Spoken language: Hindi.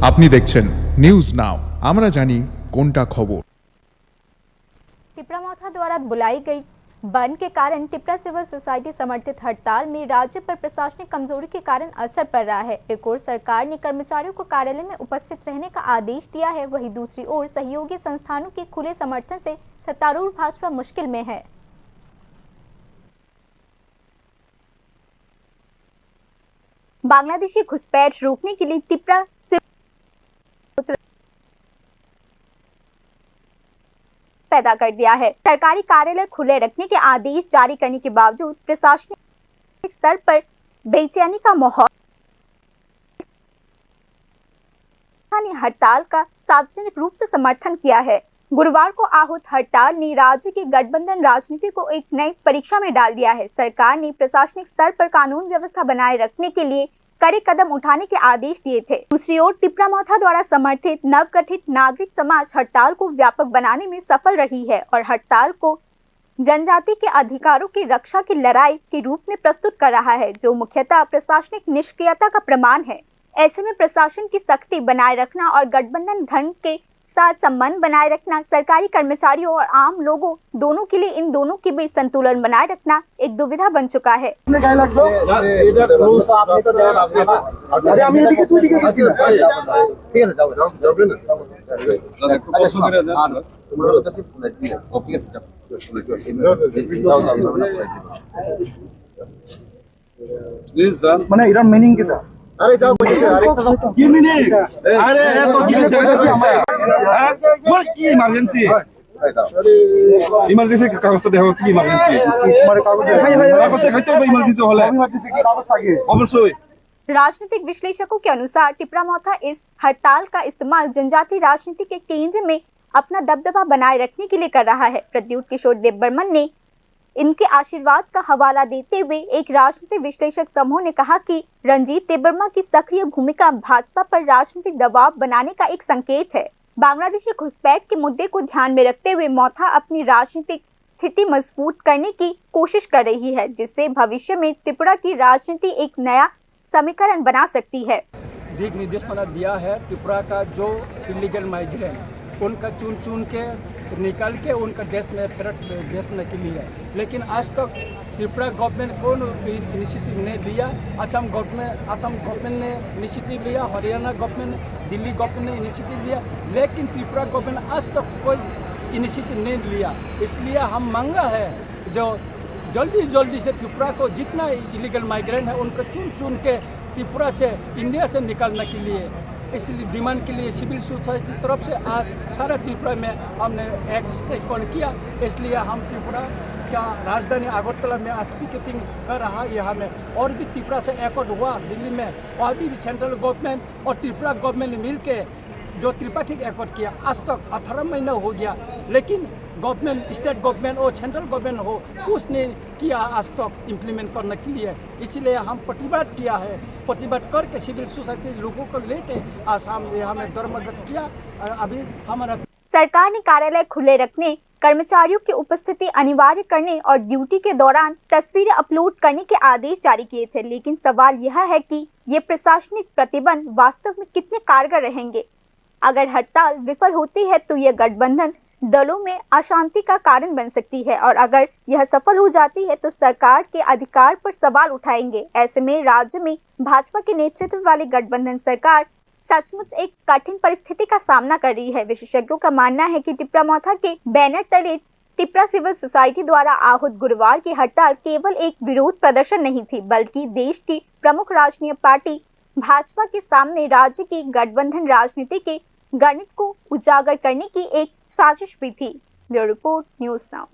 আপনি দেখছেন নিউজ নাও, আমরা জানি কোনটা খবর। टिपरा द्वारा बुलाई गई बंद के कारण टिपरा सिविल सोसाइटी समर्थित हड़ताल में राज्य पर प्रशासनिक कमजोरी के कारण असर पड़ रहा है। एक ओर सरकार ने कर्मचारियों को कार्यालय में उपस्थित रहने का आदेश दिया है, वहीं दूसरी ओर सहयोगी संस्थानों के खुले समर्थन से सत्तारूढ़ भाजपा मुश्किल में है। बांग्लादेशी घुसपैठ रोकने के लिए टिपरा पैदा कर दिया है। सरकारी कार्यालय खुले रखने के आदेश जारी करने के बावजूद प्रशासनिक स्तर पर बेचैनी का माहौल ने हड़ताल का सार्वजनिक रूप से समर्थन किया है। गुरुवार को आहूत हड़ताल ने राज्य की गठबंधन राजनीति को एक नई परीक्षा में डाल दिया है। सरकार ने प्रशासनिक स्तर पर कानून व्यवस्था बनाए रखने के लिए कड़े कदम उठाने के आदेश दिए थे। दूसरी ओर टिपरा मौथा द्वारा समर्थित नवगठित नागरिक समाज हड़ताल को व्यापक बनाने में सफल रही है और हड़ताल को जनजाति के अधिकारों की रक्षा की लड़ाई के रूप में प्रस्तुत कर रहा है, जो मुख्यतः प्रशासनिक निष्क्रियता का प्रमाण है। ऐसे में प्रशासन की सख्ती बनाए रखना और गठबंधन धन के साथ संबंध बनाए रखना सरकारी कर्मचारियों और आम लोगों दोनों के लिए इन दोनों के बीच संतुलन बनाए रखना एक दुविधा बन चुका है। अरे जाओ কি মিনিট আরে এত কি আমার কি ইমার্জেন্সি ইমার্জেন্সি কাগজটা দেখো কি ইমার্জেন্সি মানে কাগজ দেখাইতে হবে ইমার্জেন্সি হলে ইমার্জেন্সি কি কাগজ থাকে অবশ্যই। राजनीतिक विश्लेषकों के अनुसार टिपरा मौथा इस हड़ताल का इस्तेमाल जनजाति राजनीति के केंद्र में अपना दबदबा बनाए रखने के लिए कर रहा है। प्रद्युत किशोर देबबर्मन ने इनके आशीर्वाद का हवाला देते हुए एक राजनीतिक विश्लेषक समूह ने कहा कि रंजीत देबबर्मा की सक्रिय भूमिका भाजपा पर राजनीतिक दबाव बनाने का एक संकेत है। बांग्लादेशी घुसपैठ के मुद्दे को ध्यान में रखते हुए मौथा अपनी राजनीतिक स्थिति मजबूत करने की कोशिश कर रही है, जिससे भविष्य में त्रिपुरा की राजनीति एक नया समीकरण बना सकती है। दिग निर्देशना दिया है त्रिपुरा का जो इलीगल माइग्रेंट उनका चुन के निकाल के उनका देश में भेजने के लिए, लेकिन आज तक त्रिपुरा गवर्नमेंट को इनिशिएटिव नहीं लिया। असम गवर्नमेंट ने इनिशिएटिव लिया, हरियाणा गवर्नमेंट, दिल्ली गवर्नमेंट ने इनिशिएटिव लिया, लेकिन त्रिपुरा गवर्नमेंट आज तक कोई इनिशिएटिव नहीं लिया। इसलिए हम मांगा है जो जल्दी से त्रिपुरा को जितना इलीगल माइग्रेंट है उनको चुन के त्रिपुरा से इंडिया से निकालने के लिए, इसलिए डिमांड के लिए सिविल सोसाइटी की तरफ से आज सारा त्रिपुरा में हमने एक स्ट्राइक किया। इसलिए हम त्रिपुरा का राजधानी अगरतला में आज पिकेटिंग कर रहा है। यहाँ में और भी त्रिपुरा से एकॉर्ड हुआ दिल्ली में, वहाँ भी सेंट्रल गवर्नमेंट और त्रिपुरा गवर्नमेंट ने मिल के जो त्रिपाठिक एकॉर्ड किया आज तक 18 महीना हो गया, लेकिन गवर्नमेंट, स्टेट गवर्नमेंट और सेंट्रल गवर्नमेंट हो कुछ नहीं किया आज तक इम्प्लीमेंट करने के लिए। इसलिए हम प्रतिवाद किया है, प्रतिवाद करके सिविल सोसाइटी लोगों को लेके आसाम यहाँ में धर्मगत किया। अभी हमारा सरकार ने कार्यालय खुले रखने, कर्मचारियों की उपस्थिति अनिवार्य करने और ड्यूटी के दौरान तस्वीरें अपलोड करने के आदेश जारी किए थे, लेकिन सवाल यह है कि ये प्रशासनिक प्रतिबंध वास्तव में कितने कारगर रहेंगे। अगर हड़ताल विफल होती है तो यह गठबंधन दलों में अशांति का कारण बन सकती है, और अगर यह सफल हो जाती है तो सरकार के अधिकार पर सवाल उठाएंगे। ऐसे में राज्य में भाजपा के नेतृत्व वाली गठबंधन सरकार सचमुच एक कठिन परिस्थिति का सामना कर रही है। विशेषज्ञों का मानना है कि टिपरा मौथा के बैनर तले टिपरा सिविल सोसाइटी द्वारा आहूत गुरुवार की हड़ताल केवल एक विरोध प्रदर्शन नहीं थी, बल्कि देश की प्रमुख राजनीतिक पार्टी भाजपा के सामने राज्य की गठबंधन राजनीति के गणित को उजागर करने की एक साजिश भी थी। Bureau report, news now.